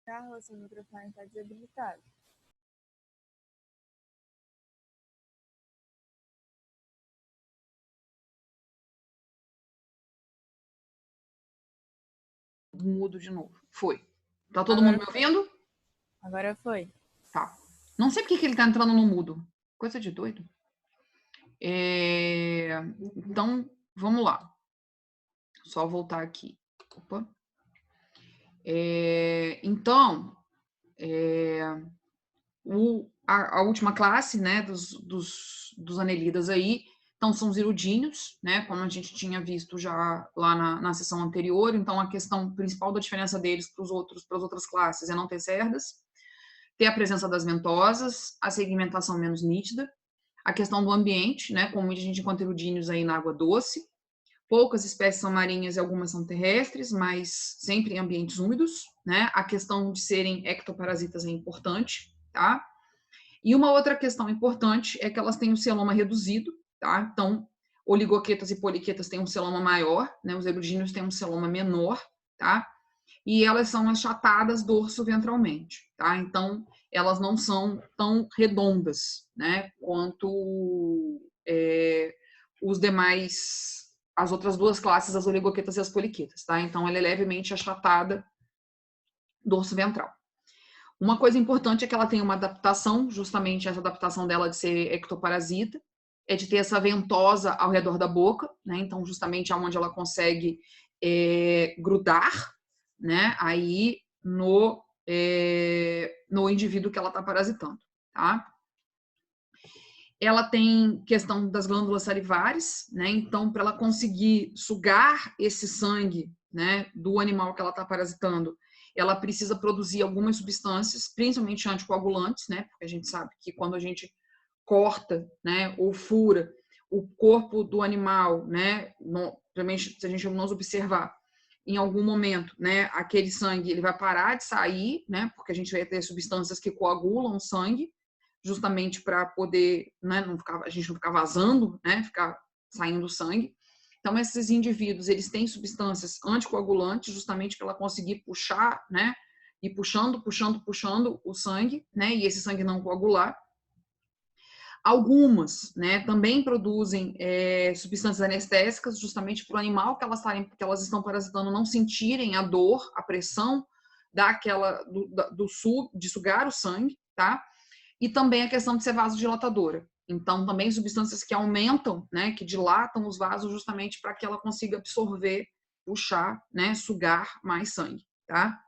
Carlos, seu microfone está desabilitado. Mudo de novo. Foi. Tá todo mundo me ouvindo? Agora foi. Tá. Não sei porque que ele tá entrando no mudo. Coisa de doido. Então, vamos lá. Só voltar aqui. Opa. Então, a última classe, né, dos anelidas aí, então são os irudíneos, né, como a gente tinha visto já lá na sessão anterior. Então, a questão principal da diferença deles para as outras classes é não ter cerdas, ter a presença das ventosas, a segmentação menos nítida, a questão do ambiente, né, como a gente encontra irudíneos aí na água doce. Poucas espécies são marinhas e algumas são terrestres, mas sempre em ambientes úmidos, né? A questão de serem ectoparasitas é importante, tá? E uma outra questão importante é que elas têm um celoma reduzido, tá? Então, oligoquetas e poliquetas têm um celoma maior, né? Os erudíneos têm um celoma menor, tá? E elas são achatadas dorso-ventralmente, tá? Então, elas não são tão redondas, né? Quanto os demais, as outras duas classes, as oligoquetas e as poliquetas, tá? Então, ela é levemente achatada dorso-ventral. Uma coisa importante é que ela tem uma adaptação, justamente essa adaptação dela de ser ectoparasita, é de ter essa ventosa ao redor da boca, né? Então, justamente aonde ela consegue grudar, né? Aí no indivíduo que ela está parasitando, tá? Ela tem questão das glândulas salivares, né? Então, para ela conseguir sugar esse sangue, né, do animal que ela está parasitando, ela precisa produzir algumas substâncias, principalmente anticoagulantes, né? Porque a gente sabe que quando a gente corta, né, ou fura o corpo do animal, né, realmente, se a gente não observar, em algum momento, né, aquele sangue ele vai parar de sair, né? Porque a gente vai ter substâncias que coagulam o sangue, justamente para poder, né, a gente não ficar vazando, né, ficar saindo sangue. Então, esses indivíduos, eles têm substâncias anticoagulantes, justamente para ela conseguir puxar, né, e puxando o sangue, né, e esse sangue não coagular. Algumas, né, também produzem substâncias anestésicas, justamente para o animal que elas estão parasitando não sentirem a dor, a pressão de sugar o sangue, tá? E também a questão de ser vasodilatadora. Então, também substâncias que aumentam, né, que dilatam os vasos justamente para que ela consiga absorver, puxar, né, sugar mais sangue, tá?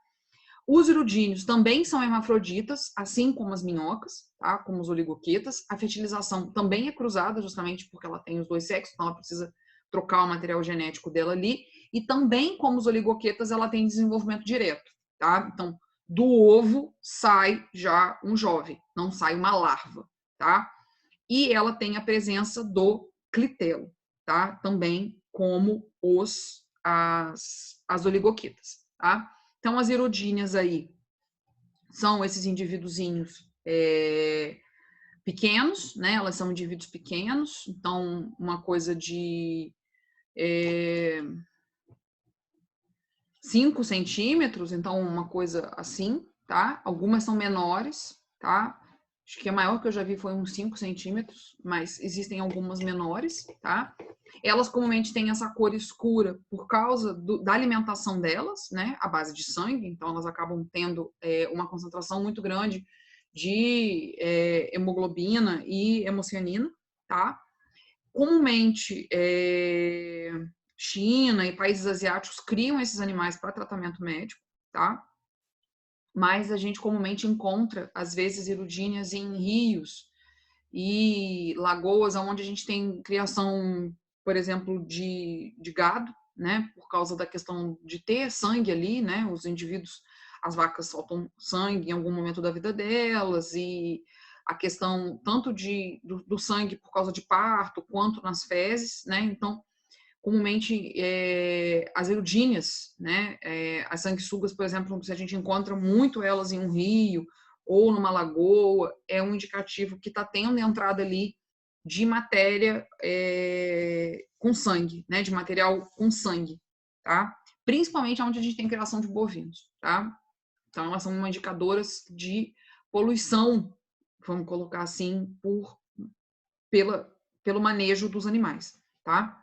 Os irudíneos também são hermafroditas, assim como as minhocas, tá? Como os oligoquetas. A fertilização também é cruzada, justamente porque ela tem os dois sexos, então ela precisa trocar o material genético dela ali. E também, como os oligoquetas, ela tem desenvolvimento direto, tá? Então, do ovo sai já um jovem, não sai uma larva, tá? E ela tem a presença do clitelo, tá? Também como as oligoquetas, tá? Então, as irodíneas aí são esses indivíduozinhos pequenos, né? Elas são indivíduos pequenos, então uma coisa de 5 centímetros, então uma coisa assim, tá? Algumas são menores, tá? Acho que a maior que eu já vi foi uns 5 centímetros, mas existem algumas menores, tá? Elas comumente têm essa cor escura por causa da alimentação delas, né? À base de sangue, então elas acabam tendo uma concentração muito grande de hemoglobina e hemocianina, tá? Comumente, China e países asiáticos criam esses animais para tratamento médico, tá? Mas a gente comumente encontra, às vezes, irudíneas em rios e lagoas, onde a gente tem criação, por exemplo, de gado, né? Por causa da questão de ter sangue ali, né? Os indivíduos, as vacas soltam sangue em algum momento da vida delas e a questão tanto do sangue por causa de parto, quanto nas fezes, né? Então, comumente, as erudíneas, né? As sanguessugas, por exemplo, se a gente encontra muito elas em um rio ou numa lagoa, é um indicativo que está tendo entrada ali de matéria com sangue, né? De material com sangue, tá? Principalmente onde a gente tem criação de bovinos, tá? Então, elas são indicadoras de poluição, vamos colocar assim, pelo manejo dos animais, tá?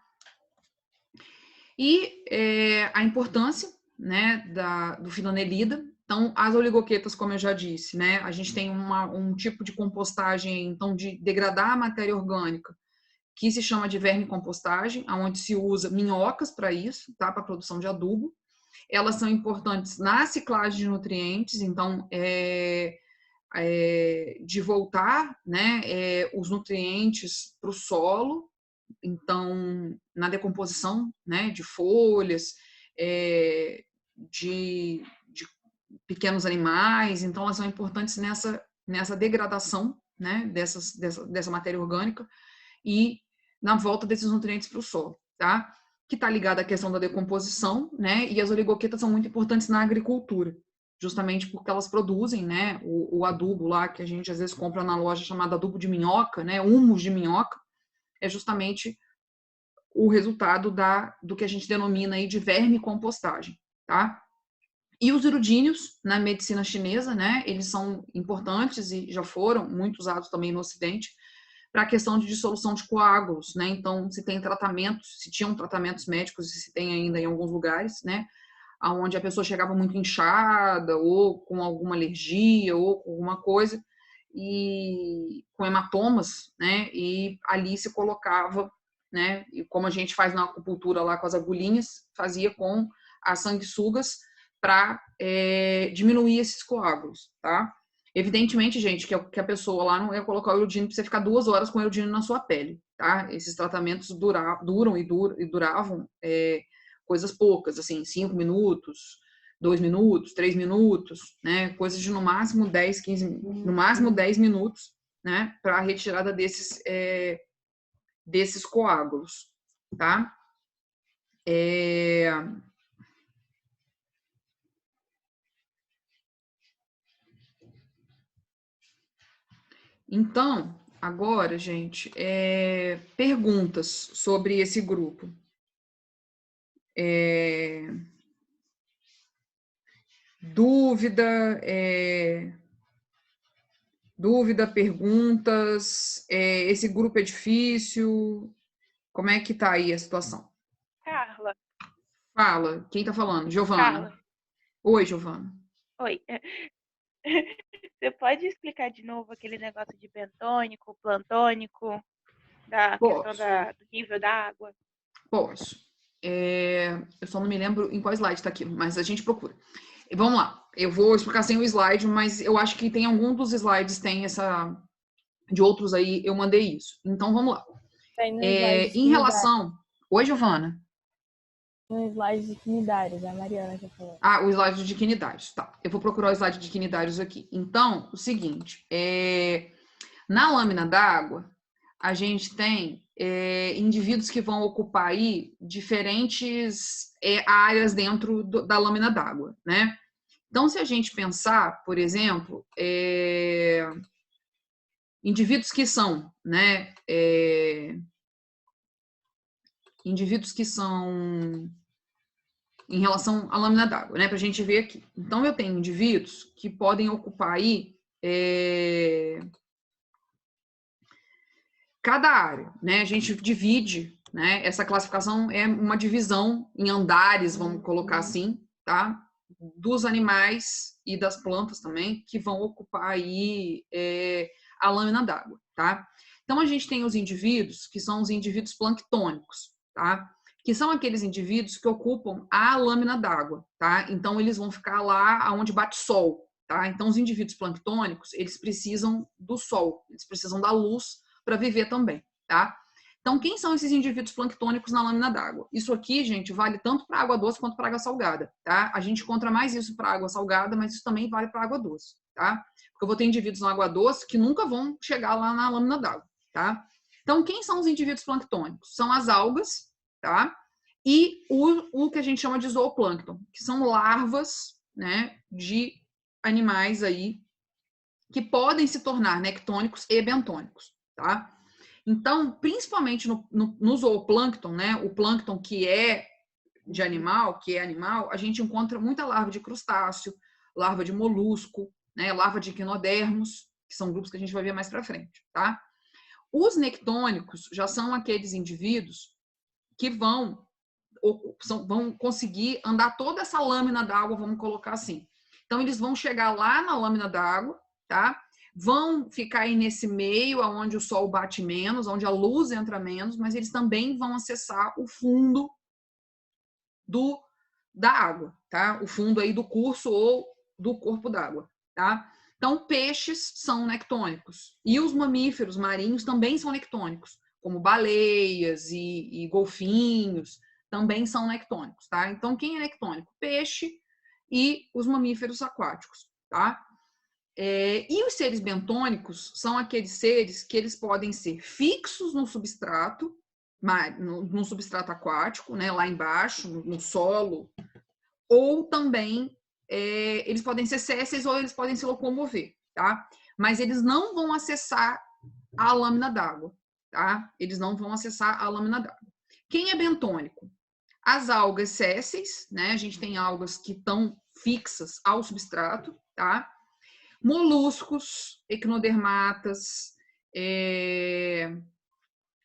E a importância, né, do filanelida. Então, as oligoquetas, como eu já disse, né, a gente tem um tipo de compostagem, então, de degradar a matéria orgânica, que se chama de vermicompostagem, onde se usa minhocas para isso, tá, para a produção de adubo. Elas são importantes na ciclagem de nutrientes, então, de voltar, né, os nutrientes para o solo, então, na decomposição, né, de folhas, de pequenos animais, então elas são importantes nessa degradação, né, dessa matéria orgânica e na volta desses nutrientes para o solo, tá? Que está ligada à questão da decomposição, né? E as oligoquetas são muito importantes na agricultura, justamente porque elas produzem, né, o adubo lá que a gente às vezes compra na loja chamado adubo de minhoca, né, humus de minhoca, é justamente o resultado do que a gente denomina aí de vermicompostagem, tá? E os irudíneos na medicina chinesa, né, eles são importantes e já foram muito usados também no Ocidente para a questão de dissolução de coágulos, né? Então, se tem tratamentos, se tinham tratamentos médicos e se tem ainda em alguns lugares, né, onde a pessoa chegava muito inchada ou com alguma alergia ou com alguma coisa e com hematomas, né? E ali se colocava, né? E como a gente faz na acupuntura lá com as agulhinhas, fazia com as sanguessugas para diminuir esses coágulos, tá? Evidentemente, gente, que a pessoa lá não ia colocar o iodino para você ficar 2 horas com o iodino na sua pele, tá? Esses tratamentos duram e duravam coisas poucas, assim, 5 minutos, 2 minutos, 3 minutos, né? Coisas de no máximo 10, 15, no máximo 10 minutos, né? Para a retirada desses coágulos, tá? Então, agora, gente, perguntas sobre esse grupo. Dúvida, perguntas, esse grupo é difícil, como é que tá aí a situação? Carla. Fala, quem tá falando? Giovana. Carla. Oi, Giovana. Oi. Você pode explicar de novo aquele negócio de bentônico, plantônico, da questão do nível da água? Posso. Eu só não me lembro em qual slide está aqui, mas a gente procura. Vamos lá. Eu vou explicar sem o slide, mas eu acho que tem algum dos slides, tem essa... De outros aí, eu mandei isso. Então, vamos lá. Em relação... Oi, Giovana. No slide de quinidários, a Mariana já falou. O slide de quinidários, tá. Eu vou procurar o slide de quinidários aqui. Então, o seguinte, na lâmina d'água, a gente tem indivíduos que vão ocupar aí diferentes áreas dentro da lâmina d'água, né? Então, se a gente pensar, por exemplo, indivíduos que são, né, indivíduos que são em relação à lâmina d'água, né, para a gente ver aqui. Então, eu tenho indivíduos que podem ocupar aí cada área, né? A gente divide, né? Essa classificação é uma divisão em andares, vamos colocar assim, tá? Dos animais e das plantas também, que vão ocupar aí a lâmina d'água, tá? Então, a gente tem os indivíduos, que são os indivíduos planctônicos, tá? Que são aqueles indivíduos que ocupam a lâmina d'água, tá? Então, eles vão ficar lá onde bate sol, tá? Então, os indivíduos planctônicos, eles precisam do sol, eles precisam da luz para viver também, tá? Então, quem são esses indivíduos planctônicos na lâmina d'água? Isso aqui, gente, vale tanto para água doce quanto para água salgada, tá? A gente encontra mais isso para água salgada, mas isso também vale para água doce, tá? Porque eu vou ter indivíduos na água doce que nunca vão chegar lá na lâmina d'água, tá? Então, quem são os indivíduos planctônicos? São as algas, tá? E o que a gente chama de zooplâncton, que são larvas, né, de animais aí que podem se tornar nectônicos e bentônicos, tá? Então, principalmente no zooplâncton, né, o plâncton que é de animal, a gente encontra muita larva de crustáceo, larva de molusco, né, larva de equinodermos, que são grupos que a gente vai ver mais para frente, tá? Os nectônicos já são aqueles indivíduos que vão conseguir andar toda essa lâmina d'água, vamos colocar assim. Então, eles vão chegar lá na lâmina d'água, tá? Vão ficar aí nesse meio, onde o sol bate menos, onde a luz entra menos, mas eles também vão acessar o fundo da água, tá? O fundo aí do curso ou do corpo d'água, tá? Então, peixes são nectônicos. E os mamíferos marinhos também são nectônicos, como baleias e golfinhos, também são nectônicos, tá? Então, quem é nectônico? Peixe e os mamíferos aquáticos, tá? E os seres bentônicos são aqueles seres que eles podem ser fixos no substrato, no substrato aquático, né, lá embaixo, no solo, ou também eles podem ser sésseis ou eles podem se locomover, tá? Mas eles não vão acessar a lâmina d'água, tá? Eles não vão acessar a lâmina d'água. Quem é bentônico? As algas sésseis, né? A gente tem algas que estão fixas ao substrato, tá? Moluscos, equinodermatas,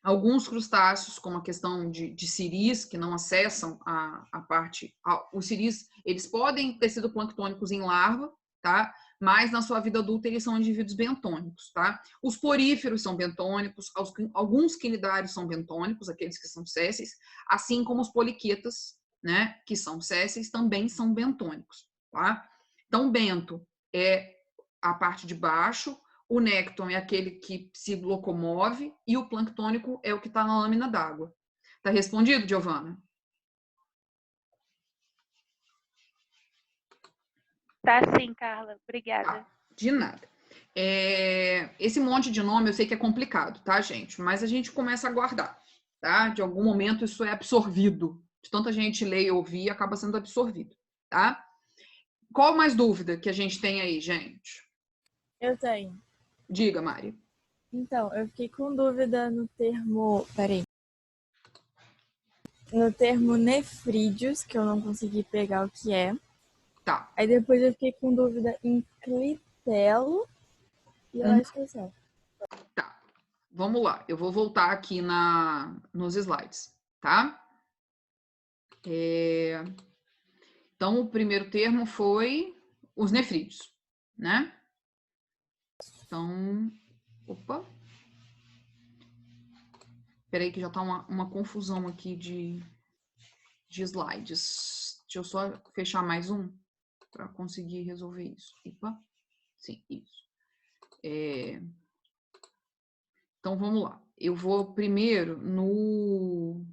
alguns crustáceos, como a questão de ciris, que não acessam a parte... Os ciris, eles podem ter sido planctônicos em larva, tá? Mas na sua vida adulta eles são indivíduos bentônicos, tá? Os poríferos são bentônicos, alguns quinidários são bentônicos, aqueles que são sésseis, assim como os poliquetas, né, que são sésseis, também são bentônicos, tá? Então, bento é a parte de baixo, o nécton é aquele que se locomove e o planctônico é o que está na lâmina d'água. Tá respondido, Giovana? Tá sim, Carla. Obrigada. Tá, de nada. Esse monte de nome eu sei que é complicado, tá, gente? Mas a gente começa a guardar, tá? De algum momento isso é absorvido. De tanta gente ler e ouvir, acaba sendo absorvido, tá? Qual mais dúvida que a gente tem aí, gente? Eu tenho. Diga, Mari. Então, eu fiquei com dúvida no termo... Peraí. No termo nefrídeos, que eu não consegui pegar o que é. Tá. Aí depois eu fiquei com dúvida em clitelo. E eu acho que é certo. Tá. Vamos lá. Eu vou voltar aqui nos slides, tá? Então, o primeiro termo foi os nefrídeos, né? Então, opa. Peraí que já tá uma confusão aqui de slides. Deixa eu só fechar mais um para conseguir resolver isso. Opa. Sim, isso. Então, vamos lá. Eu vou primeiro no...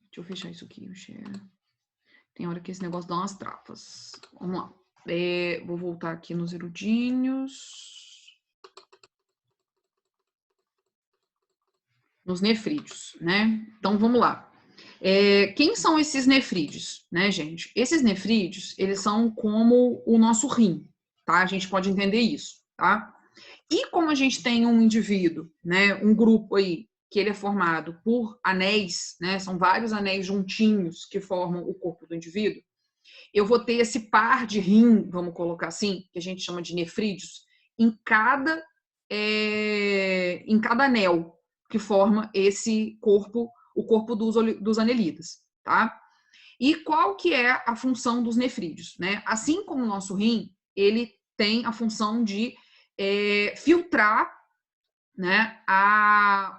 Deixa eu fechar isso aqui, o share. Tem hora que esse negócio dá umas travas. Vamos lá. Vou voltar aqui nos erudinhos. Nos nefrídeos, né? Então, vamos lá. Quem são esses nefrídeos, né, gente? Esses nefrídeos, eles são como o nosso rim, tá? A gente pode entender isso, tá? E como a gente tem um indivíduo, né, um grupo aí, que ele é formado por anéis, né, são vários anéis juntinhos que formam o corpo do indivíduo, eu vou ter esse par de rim, vamos colocar assim, que a gente chama de nefrídeos, em cada anel que forma esse corpo, o corpo dos anelidas, tá? E qual que é a função dos nefrídeos, né? Assim como o nosso rim, ele tem a função de filtrar, né,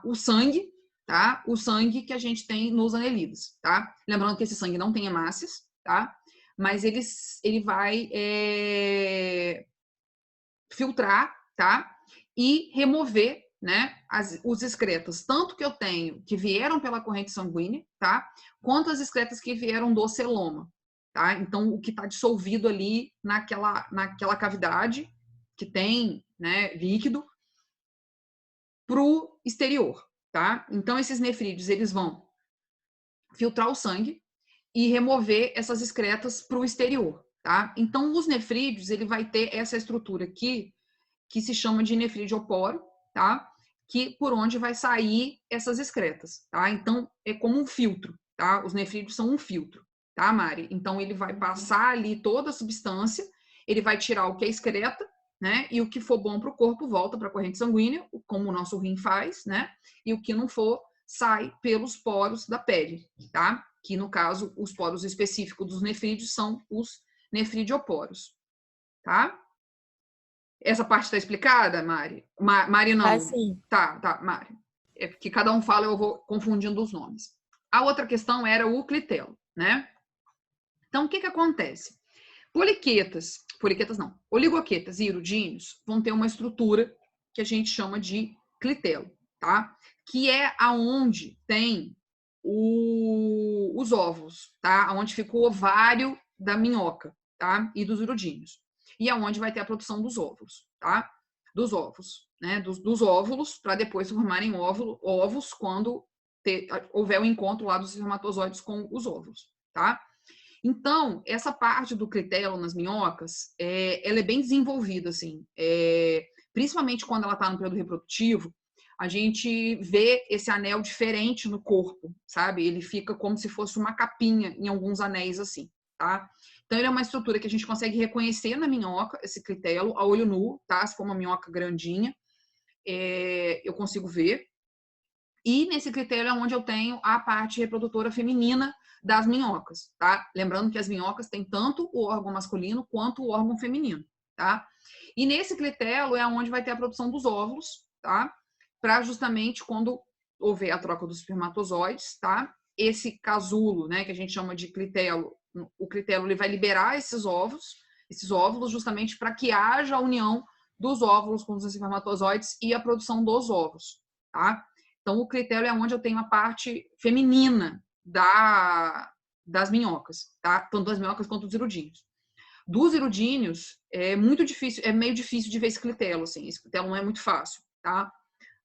o sangue, tá? O sangue que a gente tem nos anelidas, tá? Lembrando que esse sangue não tem hemácias, tá? Mas ele vai filtrar, tá? E remover, né, os excretas, tanto que eu tenho que vieram pela corrente sanguínea, tá? Quanto as excretas que vieram do celoma, tá? Então, o que está dissolvido ali naquela cavidade que tem, né, líquido para o exterior, tá? Então, esses nefrídeos, eles vão filtrar o sangue e remover essas excretas para o exterior, tá? Então, os nefrídeos, ele vai ter essa estrutura aqui, que se chama de nefrídeoporo, tá? Que por onde vai sair essas excretas, tá? Então, é como um filtro, tá? Os nefrídeos são um filtro, tá, Mari? Então, ele vai passar ali toda a substância, ele vai tirar o que é excreta, né? E o que for bom para o corpo volta para a corrente sanguínea, como o nosso rim faz, né? E o que não for sai pelos poros da pele, tá? Que no caso, os poros específicos dos nefrídeos são os nefridioporos, tá? Essa parte está explicada, Mari? Mari não. Ah, sim. Tá, Mari. É porque cada um fala, eu vou confundindo os nomes. A outra questão era o clitelo, né? Então, o que acontece? Poliquetas não, oligoquetas e irudíneos vão ter uma estrutura que a gente chama de clitelo, tá? Que é aonde tem os óvulos, tá? Onde fica o ovário da minhoca, tá? E dos irudíneos. E aonde vai ter a produção dos óvulos, tá? Dos ovos, né? Dos óvulos, para depois formarem ovos quando houver o encontro lá dos espermatozoides com os óvulos, tá? Então, essa parte do clitelo nas minhocas, ela é bem desenvolvida, assim. Principalmente quando ela está no período reprodutivo, a gente vê esse anel diferente no corpo, sabe? Ele fica como se fosse uma capinha em alguns anéis, assim, tá? Então, ele é uma estrutura que a gente consegue reconhecer na minhoca, esse clitelo, a olho nu, tá? Se for uma minhoca grandinha, eu consigo ver. E nesse clitelo é onde eu tenho a parte reprodutora feminina das minhocas, tá? Lembrando que as minhocas têm tanto o órgão masculino quanto o órgão feminino, tá? E nesse clitelo é onde vai ter a produção dos óvulos, tá? Para justamente quando houver a troca dos espermatozoides, tá? Esse casulo, né, que a gente chama de clitelo, o clitelo ele vai liberar esses óvulos justamente para que haja a união dos óvulos com os espermatozoides e a produção dos ovos, tá? Então, o clitelo é onde eu tenho a parte feminina das minhocas, tá? Tanto das minhocas quanto dos irudíneos. Dos irudíneos, é muito difícil, é meio difícil de ver esse clitelo, assim. Esse clitelo não é muito fácil, tá?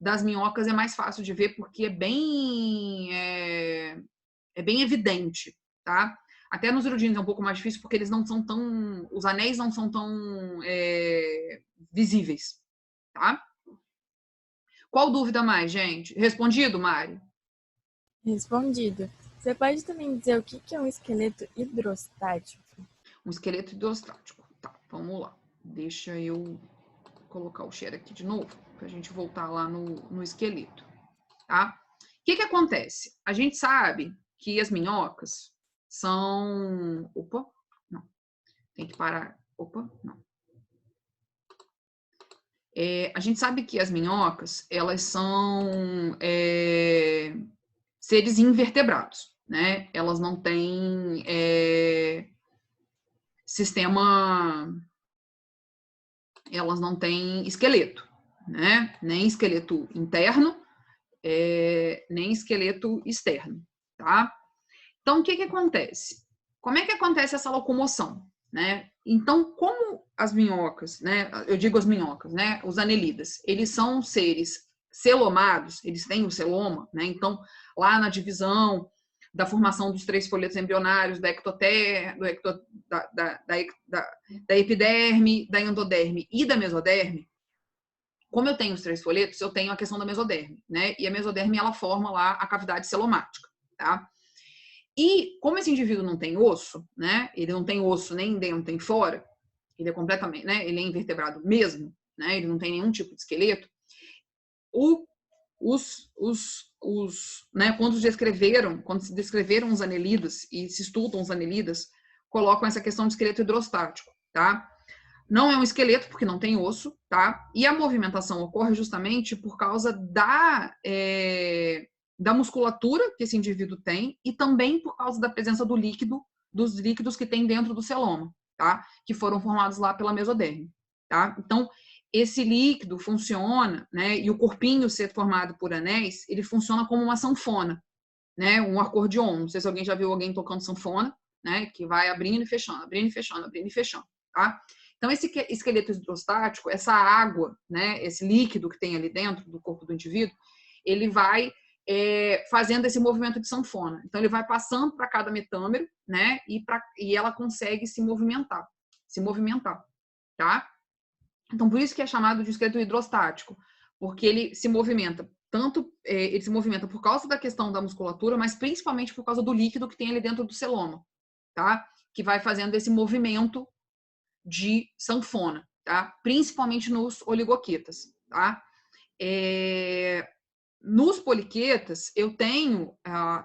Das minhocas é mais fácil de ver porque é bem evidente, tá? Até nos irudíneos é um pouco mais difícil porque eles não são tão... Os anéis não são tão visíveis, tá? Qual dúvida mais, gente? Respondido, Mari? Respondido. Você pode também dizer o que é um esqueleto hidrostático? Um esqueleto hidrostático. Tá, vamos lá. Deixa eu colocar o share aqui de novo, para a gente voltar lá no esqueleto. Tá? O que acontece? A gente sabe que as minhocas são... Opa, não. Tem que parar. Opa, não. A gente sabe que as minhocas, elas são seres invertebrados, né? Elas não têm elas não têm esqueleto, né? Nem esqueleto interno, nem esqueleto externo, tá? Então, o que acontece? Como é que acontece essa locomoção, né? Então, como as minhocas, né? Eu digo as minhocas, né? Os anelidas, eles são seres celomados, eles têm o celoma, né? Então, lá na divisão da formação dos 3 folhetos embrionários, da epiderme, da endoderme e da mesoderme, como eu tenho os 3 folhetos, eu tenho a questão da mesoderme, né? E a mesoderme, ela forma lá a cavidade celomática, tá? E como esse indivíduo não tem osso, né? Ele não tem osso nem dentro nem fora, ele é completamente, né? Ele é invertebrado mesmo, né? Ele não tem nenhum tipo de esqueleto. Né? Quando se descreveram os anelidas e se estudam os anelidas, colocam essa questão de esqueleto hidrostático, tá? Não é um esqueleto porque não tem osso, tá? E a movimentação ocorre justamente por causa da musculatura que esse indivíduo tem e também por causa da presença dos líquidos que tem dentro do celoma, tá? Que foram formados lá pela mesoderme, tá? Então, esse líquido funciona, né? E o corpinho ser formado por anéis, ele funciona como uma sanfona, né? Um acordeon. Não sei se alguém já viu alguém tocando sanfona, né? Que vai abrindo e fechando, abrindo e fechando, abrindo e fechando, tá? Então, esse esqueleto hidrostático, essa água, né? Esse líquido que tem ali dentro do corpo do indivíduo, ele vai fazendo esse movimento de sanfona. Então, ele vai passando para cada metâmero, né? E ela consegue se movimentar, tá? Então, por isso que é chamado de esqueleto hidrostático, porque ele se movimenta ele se movimenta por causa da questão da musculatura, mas principalmente por causa do líquido que tem ali dentro do celoma, tá? Que vai fazendo esse movimento de sanfona, tá? Principalmente nos oligoquetas, tá? Nos poliquetas, eu tenho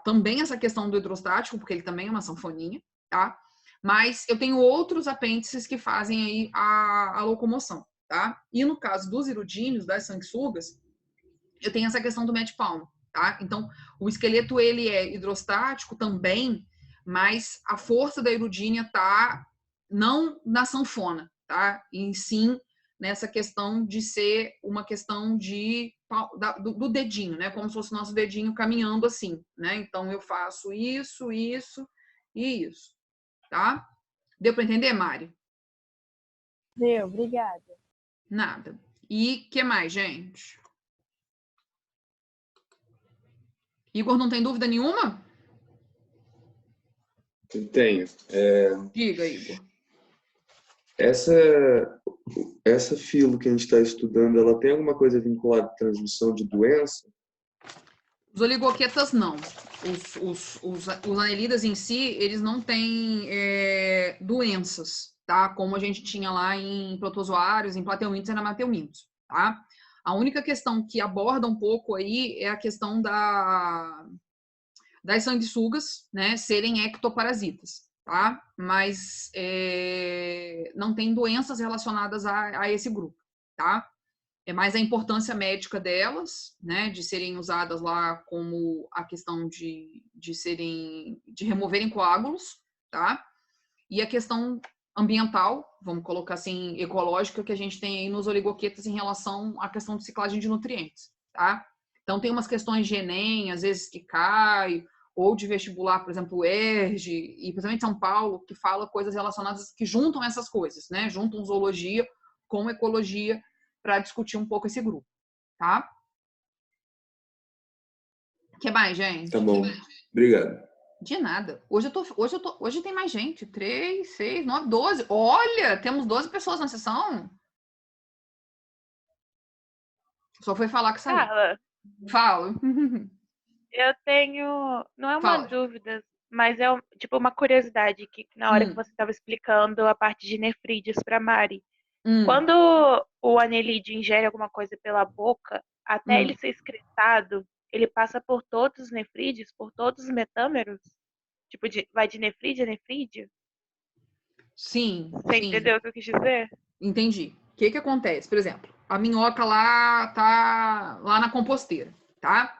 também essa questão do hidrostático, porque ele também é uma sanfoninha, tá? Mas eu tenho outros apêndices que fazem aí a locomoção, tá? E no caso dos irudíneos, das sanguessugas, eu tenho essa questão do mete-palmo, tá? Então, o esqueleto, ele é hidrostático também, mas a força da irudínia tá não na sanfona, tá? E sim nessa questão de ser uma questão do dedinho, né? Como se fosse o nosso dedinho caminhando assim, né? Então, eu faço isso, isso e isso, tá? Deu para entender, Mari? Deu, obrigada. Nada. E que mais, gente? Igor, não tem dúvida nenhuma? Eu tenho. Diga, Igor. Essa filo que a gente está estudando, ela tem alguma coisa vinculada à transmissão de doença? Os oligoquetas não. Os anelidas em si, eles não têm doenças, tá? Como a gente tinha lá em protozoários, em plateumintos e anamateumintos, tá? A única questão que aborda um pouco aí é a questão das sanguessugas, né, serem ectoparasitas, tá? Mas não tem doenças relacionadas a esse grupo, tá? É mais a importância médica delas, né, de serem usadas lá como a questão de removerem coágulos, tá? E a questão ambiental, vamos colocar assim, ecológica, que a gente tem aí nos oligoquetas em relação à questão de ciclagem de nutrientes, tá? Então, tem umas questões de Enem, às vezes que cai, ou de vestibular, por exemplo, o ERJ, e principalmente São Paulo, que fala coisas relacionadas, que juntam essas coisas, né? Juntam zoologia com ecologia para discutir um pouco esse grupo, tá? O que mais, gente? Tá bom. Obrigado. De nada. Hoje tem mais gente. 3, 6, 9, 12. Olha, temos 12 pessoas na sessão. Só foi falar que saiu. Carla, Fala. eu tenho. Não é uma Fala. dúvida, mas é tipo uma curiosidade que na hora que você estava explicando a parte de nefrídeos para Mari. Quando o anelídeo ingere alguma coisa pela boca, até ele ser excretado, ele passa por todos os nefrídeos, por todos os metâmeros? Tipo, vai de nefrídeo a nefrídeo? Sim, Você sim. entendeu o que eu quis dizer? Entendi. O que acontece? Por exemplo, a minhoca lá tá lá na composteira, tá?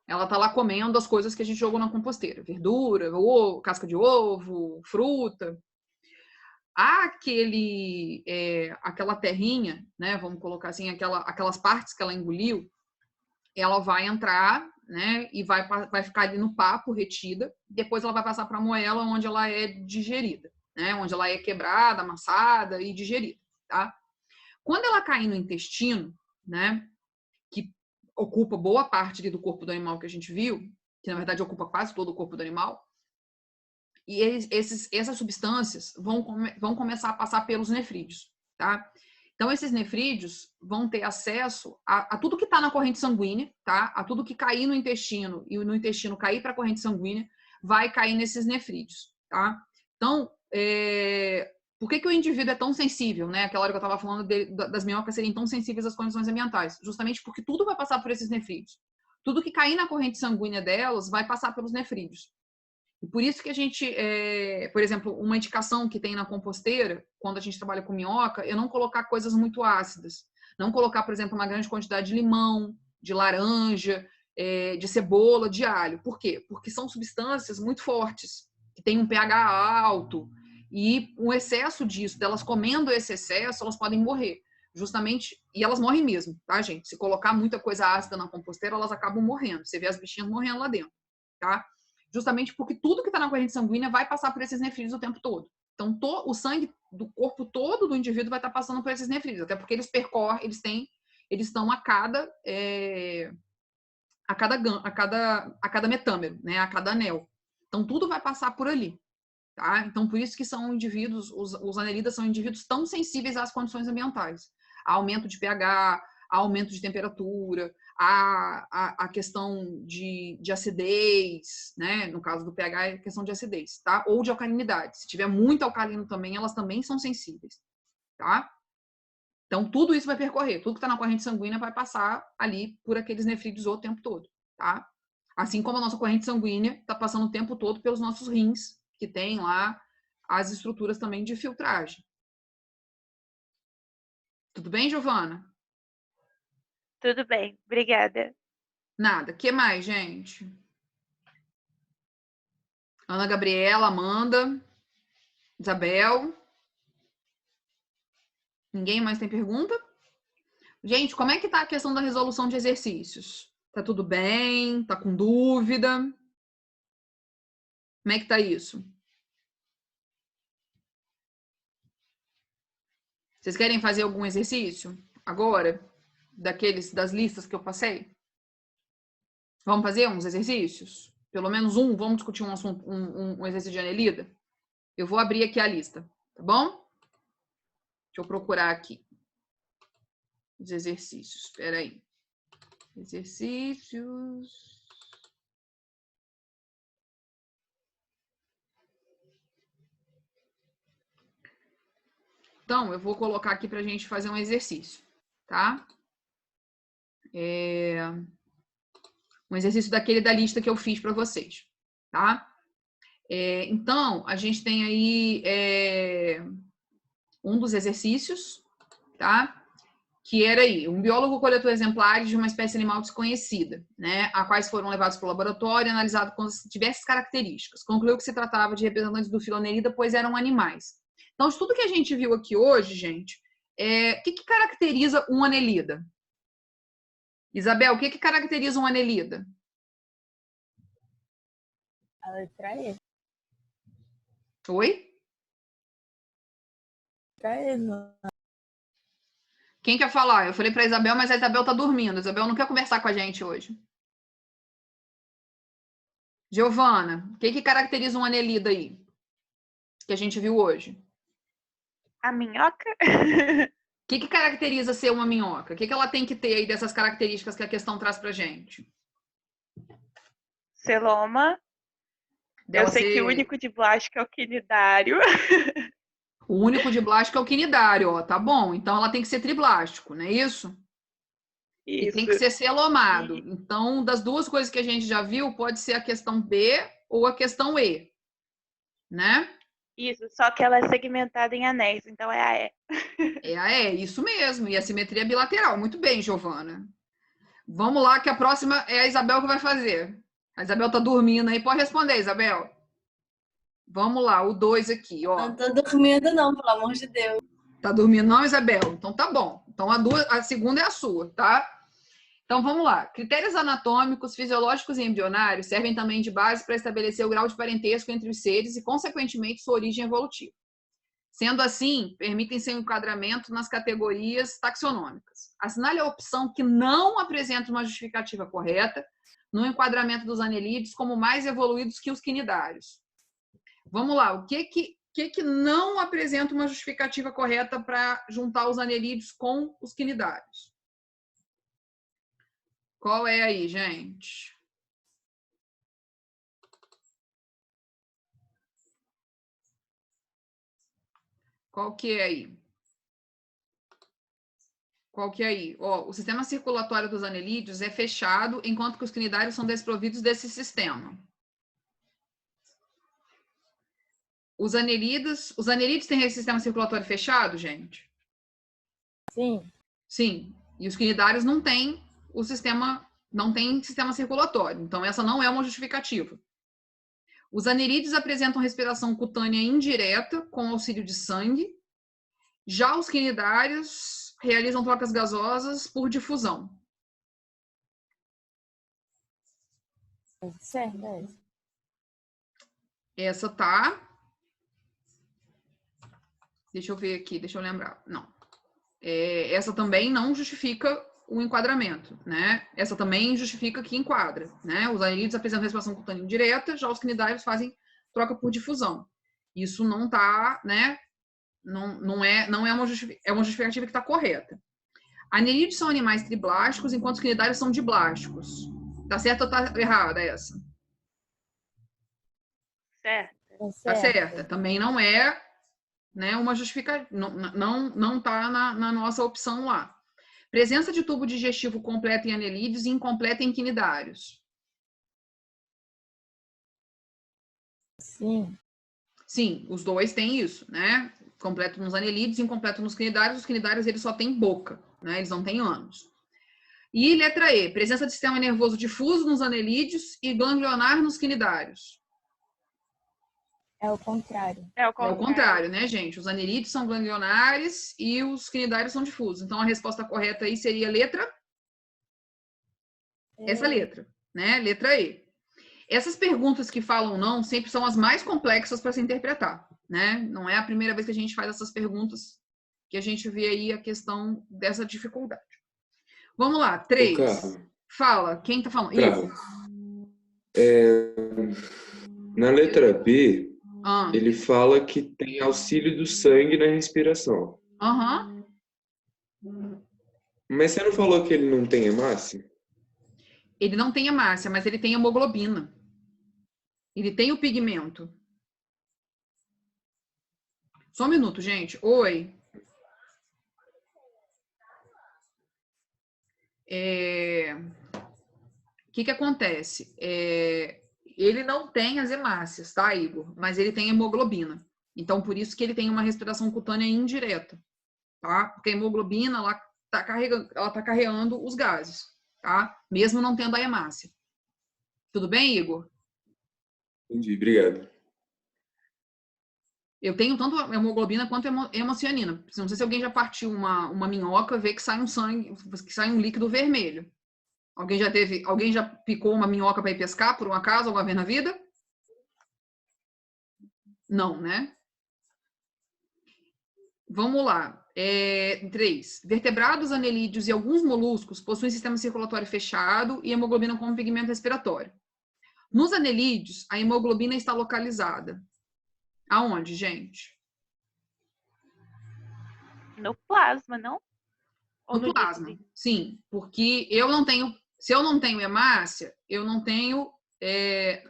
Ela tá lá comendo as coisas que a gente jogou na composteira. Verdura, ovo, casca de ovo, fruta. Aquela terrinha, né? Vamos colocar assim, aquelas partes que ela engoliu, ela vai entrar, né? E vai ficar ali no papo, retida. Depois ela vai passar para a moela, onde ela é digerida, né? Onde ela é quebrada, amassada e digerida, tá? Quando ela cai no intestino, né? Que ocupa boa parte do corpo do animal que a gente viu, que na verdade ocupa quase todo o corpo do animal, e essas substâncias vão começar a passar pelos nefrídeos, tá? Então, esses nefrídeos vão ter acesso a tudo que está na corrente sanguínea, tá? A tudo que cair no intestino e no intestino cair para a corrente sanguínea, vai cair nesses nefrídeos, tá? Então, por que o indivíduo é tão sensível, né? Aquela hora que eu estava falando das minhocas serem tão sensíveis às condições ambientais. Justamente porque tudo vai passar por esses nefrídeos. Tudo que cair na corrente sanguínea delas vai passar pelos nefrídeos. E por isso que a gente, por exemplo, uma indicação que tem na composteira, quando a gente trabalha com minhoca, é não colocar coisas muito ácidas. Não colocar, por exemplo, uma grande quantidade de limão, de laranja, de cebola, de alho. Por quê? Porque são substâncias muito fortes, que têm um pH alto, e o excesso disso, delas comendo esse excesso, elas podem morrer. Justamente, e elas morrem mesmo, tá, gente? Se colocar muita coisa ácida na composteira, elas acabam morrendo. Você vê as bichinhas morrendo lá dentro, tá? justamente porque tudo que está na corrente sanguínea vai passar por esses nefrídeos o tempo todo. Então, o sangue do corpo todo do indivíduo vai estar passando por esses nefrídeos, até porque eles percorrem, eles estão a cada metâmero, né? A cada anel. Então, tudo vai passar por ali. Tá? Então, por isso que são indivíduos, os anelidas são indivíduos tão sensíveis às condições ambientais. A aumento de pH, a aumento de temperatura, a questão de acidez, né? No caso do pH, é questão de acidez, tá? Ou de alcalinidade. Se tiver muito alcalino também, elas também são sensíveis, tá? Então, tudo isso vai percorrer. Tudo que está na corrente sanguínea vai passar ali por aqueles nefrídeos o tempo todo, tá? Assim como a nossa corrente sanguínea está passando o tempo todo pelos nossos rins, que tem lá as estruturas também de filtragem. Tudo bem, Giovana? Tudo bem, obrigada. Nada. O que mais, gente? Ana Gabriela, Amanda, Isabel. Ninguém mais tem pergunta? Gente, como é que tá a questão da resolução de exercícios? Tá tudo bem? Tá com dúvida? Como é que tá isso? Vocês querem fazer algum exercício agora? Das listas que eu passei? Vamos fazer uns exercícios? Pelo menos um, vamos discutir um assunto, um exercício de anelida? Eu vou abrir aqui a lista, tá bom? Deixa eu procurar aqui os exercícios. Espera aí. Exercícios. Então, eu vou colocar aqui para a gente fazer um exercício, tá? Um exercício daquele da lista que eu fiz para vocês, tá? Então, a gente tem aí um dos exercícios, tá? Que era aí, um biólogo coletou exemplares de uma espécie animal desconhecida, né? A quais foram levados para o laboratório e analisados com diversas características. Concluiu que se tratava de representantes do filo Anelida, pois eram animais. Então, de tudo que a gente viu aqui hoje, gente, o que caracteriza um anelida? Isabel, o que caracteriza um anelida? A letra E. Oi? Letra E, não. Quem quer falar? Eu falei para a Isabel, mas a Isabel tá dormindo. A Isabel não quer conversar com a gente hoje. Giovana, o que caracteriza um anelida aí? Que a gente viu hoje? A minhoca? O que caracteriza ser uma minhoca? O que ela tem que ter aí dessas características que a questão traz pra gente? Celoma. Eu sei que o único de Blasco é o quinidário. O único de Blasco é o quinidário, ó. Tá bom. Então ela tem que ser triblástico, não é isso? Isso. E tem que ser celomado. Então, das duas coisas que a gente já viu, pode ser a questão B ou a questão E, né? Isso, só que ela é segmentada em anéis, então é a E. É a E, isso mesmo. E a simetria bilateral. Muito bem, Giovana. Vamos lá, que a próxima é a Isabel que vai fazer. A Isabel tá dormindo aí. Pode responder, Isabel. Vamos lá, o 2 aqui, ó. Não tô dormindo não, pelo amor de Deus. Tá dormindo não, Isabel? Então tá bom. Então a segunda é a sua, tá? Então vamos lá. Critérios anatômicos, fisiológicos e embrionários servem também de base para estabelecer o grau de parentesco entre os seres e, consequentemente, sua origem evolutiva. Sendo assim, permitem seu enquadramento nas categorias taxonômicas. Assinale a opção que não apresenta uma justificativa correta no enquadramento dos anelídeos como mais evoluídos que os quinidários. Vamos lá, o que não apresenta uma justificativa correta para juntar os anelídeos com os quinidários? Qual é aí, gente? Qual que é aí? Qual que é aí? Ó, o sistema circulatório dos anelídeos é fechado, enquanto que os quinidários são desprovidos desse sistema. Os anelídeos têm esse sistema circulatório fechado, gente? Sim. Sim. E os quinidários não têm não tem sistema circulatório. Então, essa não é uma justificativa. Os anelídeos apresentam respiração cutânea indireta com auxílio de sangue. Já os quinidários realizam trocas gasosas por difusão. Certo, é isso. Essa tá... Deixa eu ver aqui, deixa eu lembrar. Não. Essa também não justifica o enquadramento, né? Essa também justifica que enquadra, né? Os anelídeos apresentam respiração cutânea indireta, já os cnidários fazem troca por difusão. Isso não tá, né? Não é uma justificativa que está correta. Anelídeos são animais triblásticos, enquanto os cnidários são diblásticos. Tá certo ou tá errada essa? Certo. Tá certa. Também não é, né, uma justificativa. Não tá na nossa opção lá. Presença de tubo digestivo completo em anelídeos e incompleta em cnidários. Sim. Sim, os dois têm isso, né? Completo nos anelídeos, incompleto nos cnidários. Os cnidários, eles só têm boca, né? Eles não têm ânus. E letra E, presença de sistema nervoso difuso nos anelídeos e ganglionar nos cnidários. É o contrário. É o É o contrário. contrário, né, gente? Os anelídeos são ganglionares e os cnidários são difusos. Então, a resposta correta aí seria letra... Essa letra, né? Letra E. Essas perguntas que falam não sempre são as mais complexas para se interpretar, né? Não é a primeira vez que a gente faz essas perguntas que a gente vê aí a questão dessa dificuldade. Vamos lá, 3. Fala, quem tá falando? Na letra B, ele fala que tem auxílio do sangue na respiração. Mas você não falou que ele não tem hemácia? Ele não tem hemácia, mas ele tem hemoglobina. Ele tem o pigmento. Só um minuto, gente. Oi. O que acontece? Ele não tem as hemácias, tá, Igor? Mas ele tem hemoglobina. Então, por isso que ele tem uma respiração cutânea indireta, tá? Porque a hemoglobina, ela tá carregando os gases, tá? Mesmo não tendo a hemácia. Tudo bem, Igor? Entendi, obrigado. Eu tenho tanto hemoglobina quanto hemocianina. Não sei se alguém já partiu uma minhoca, vê que sai um sangue, que sai um líquido vermelho. Alguém já picou uma minhoca para ir pescar, por um acaso, alguma vez na vida? Não, né? Vamos lá. 3. Vertebrados, anelídeos e alguns moluscos possuem sistema circulatório fechado e hemoglobina como pigmento respiratório. Nos anelídeos, a hemoglobina está localizada. Aonde, gente? No plasma, não? Ou no plasma, líquido? sim. Porque eu não tenho... Se eu não tenho hemácia, eu não tenho...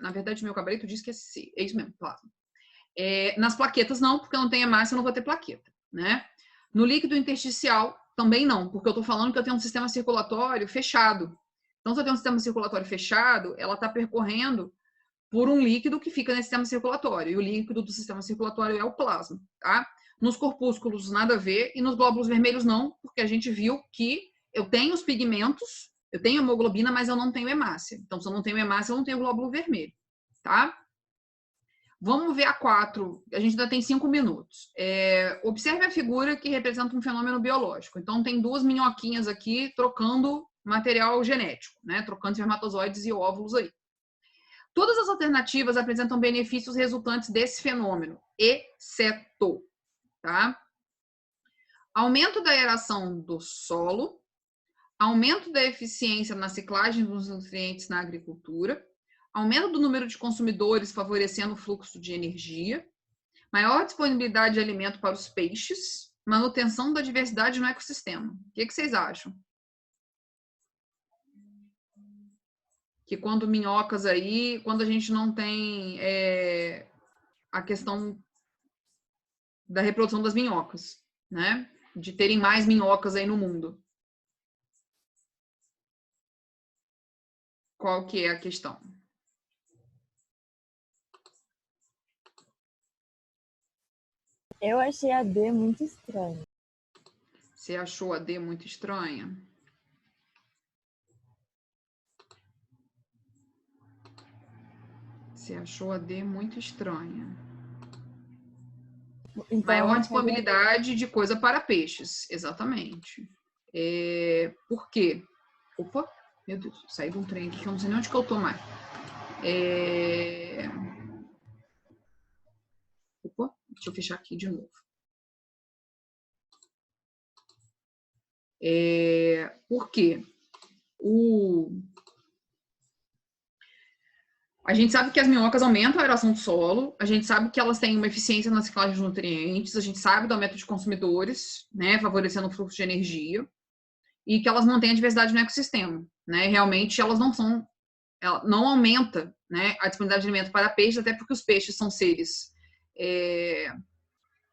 na verdade, meu gabarito diz que é isso mesmo, plasma. Nas plaquetas, não, porque eu não tenho hemácia, eu não vou ter plaqueta, né? No líquido intersticial, também não, porque eu estou falando que eu tenho um sistema circulatório fechado. Então, se eu tenho um sistema circulatório fechado, ela está percorrendo por um líquido que fica nesse sistema circulatório. E o líquido do sistema circulatório é o plasma, tá? Nos corpúsculos, nada a ver. E nos glóbulos vermelhos, não, porque a gente viu que eu tenho os pigmentos, eu tenho hemoglobina, mas eu não tenho hemácia. Então, se eu não tenho hemácia, eu não tenho glóbulo vermelho, tá? Vamos ver a 4. A gente ainda tem 5 minutos. Observe a figura que representa um fenômeno biológico. Então, tem duas minhoquinhas aqui trocando material genético, né? Trocando espermatozoides e óvulos aí. Todas as alternativas apresentam benefícios resultantes desse fenômeno, exceto, tá? Aumento da aeração do solo, aumento da eficiência na ciclagem dos nutrientes na agricultura, aumento do número de consumidores favorecendo o fluxo de energia, maior disponibilidade de alimento para os peixes, manutenção da diversidade no ecossistema. O que vocês acham? Que quando minhocas aí, quando a gente não tem a questão da reprodução das minhocas, né? De terem mais minhocas aí no mundo. Qual que é a questão? Eu achei a D muito estranha. Você achou a D muito estranha? Você achou a D muito estranha. Então, maior disponibilidade de coisa para peixes, exatamente. Por quê? Opa, meu Deus, saí de um trem aqui que eu não sei nem onde que eu tô mais. Deixa eu fechar aqui de novo. Por quê? A gente sabe que as minhocas aumentam a aeração do solo, a gente sabe que elas têm uma eficiência na ciclagem de nutrientes, a gente sabe do aumento de consumidores, né, favorecendo o fluxo de energia, e que elas mantêm a diversidade no ecossistema, né? Realmente elas não aumenta, né, a disponibilidade de alimento para peixes, até porque os peixes são seres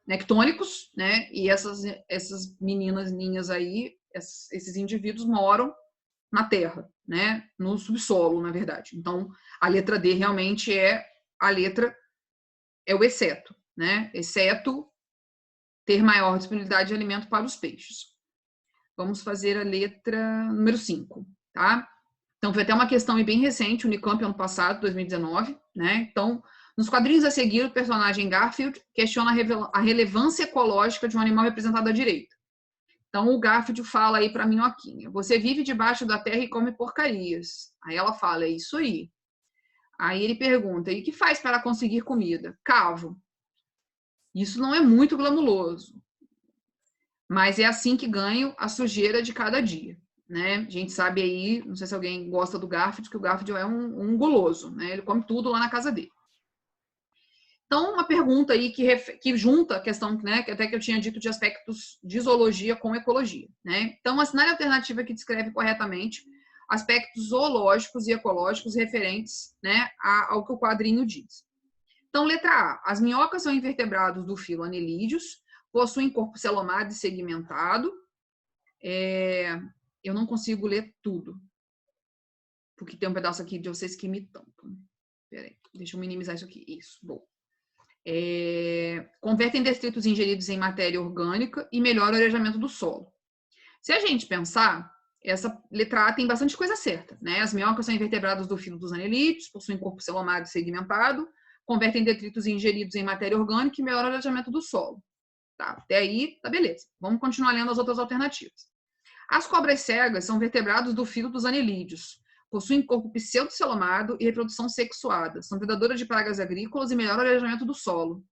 nectônicos, né? E essas ninhas aí, esses indivíduos moram na terra, né? No subsolo, na verdade. Então, a letra D realmente é o exceto, né? Exceto ter maior disponibilidade de alimento para os peixes. Vamos fazer a letra número 5, tá? Então, foi até uma questão bem recente, Unicamp, ano passado, 2019, né? Então, nos quadrinhos a seguir, o personagem Garfield questiona a relevância ecológica de um animal representado à direita. Então, o Garfield fala aí para a minhoquinha: você vive debaixo da terra e come porcarias. Aí ela fala: é isso aí. Aí ele pergunta: e o que faz para conseguir comida? Cavo. Isso não é muito glamuroso, mas é assim que ganho a sujeira de cada dia, né? A gente sabe aí, não sei se alguém gosta do Garfield, que o Garfield é um guloso, né? Ele come tudo lá na casa dele. Então, uma pergunta aí que junta a questão, né, que até que eu tinha dito de aspectos de zoologia com ecologia, né? Então, uma cenário alternativa que descreve corretamente aspectos zoológicos e ecológicos referentes, né, ao que o quadrinho diz. Então, letra A. As minhocas são invertebrados do filo Annelídeos, possuem corpo celomado e segmentado. Eu não consigo ler tudo, porque tem um pedaço aqui de vocês que me tampam. Peraí, deixa eu minimizar isso aqui. Isso, bom. Convertem detritos ingeridos em matéria orgânica e melhora o arejamento do solo. Se a gente pensar, essa letra A tem bastante coisa certa, né? As minhocas são invertebrados do filo dos anelídeos, possuem corpo celomado e segmentado, convertem detritos ingeridos em matéria orgânica e melhora o arejamento do solo. Tá, até aí, tá beleza. Vamos continuar lendo as outras alternativas. As cobras cegas são vertebrados do filo dos anelídeos. Possuem corpo pseudocelomado e reprodução sexuada. São predadoras de pragas agrícolas e melhoram o arejamento do solo.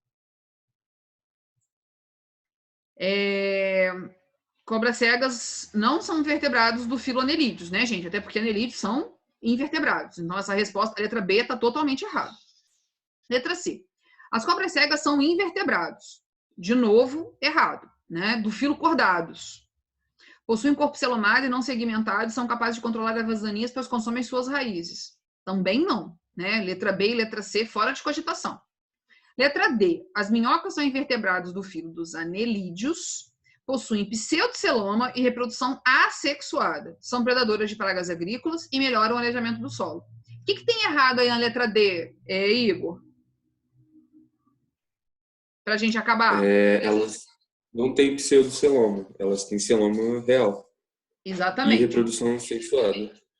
Cobras cegas não são vertebrados do filo anelídeos, né, gente? Até porque anelídeos são invertebrados. Então, essa resposta, a letra B, está totalmente errada. Letra C. As cobras cegas são invertebrados. De novo, errado, né? Do filo cordados. Possuem corpo celomado e não segmentado e são capazes de controlar as danias, pois consomem suas raízes. Também não, né? Letra B e letra C, fora de cogitação. Letra D. As minhocas são invertebrados do filo dos anelídeos, possuem pseudoceloma e reprodução assexuada. São predadoras de pragas agrícolas e melhoram o arejamento do solo. O que tem errado aí na letra D, Igor? Pra gente acabar. Elas não têm pseudoceloma, elas têm celoma real. Exatamente. E reprodução sexuada.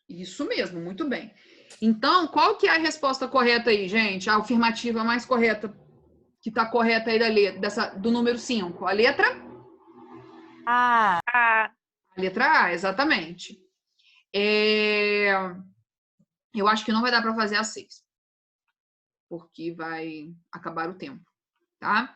Isso mesmo, muito bem. Então, qual que é a resposta correta aí, gente? A afirmativa mais correta, que está correta aí do número 5. A letra? A. A letra A, exatamente. Eu acho que não vai dar para fazer a 6. Porque vai acabar o tempo, tá?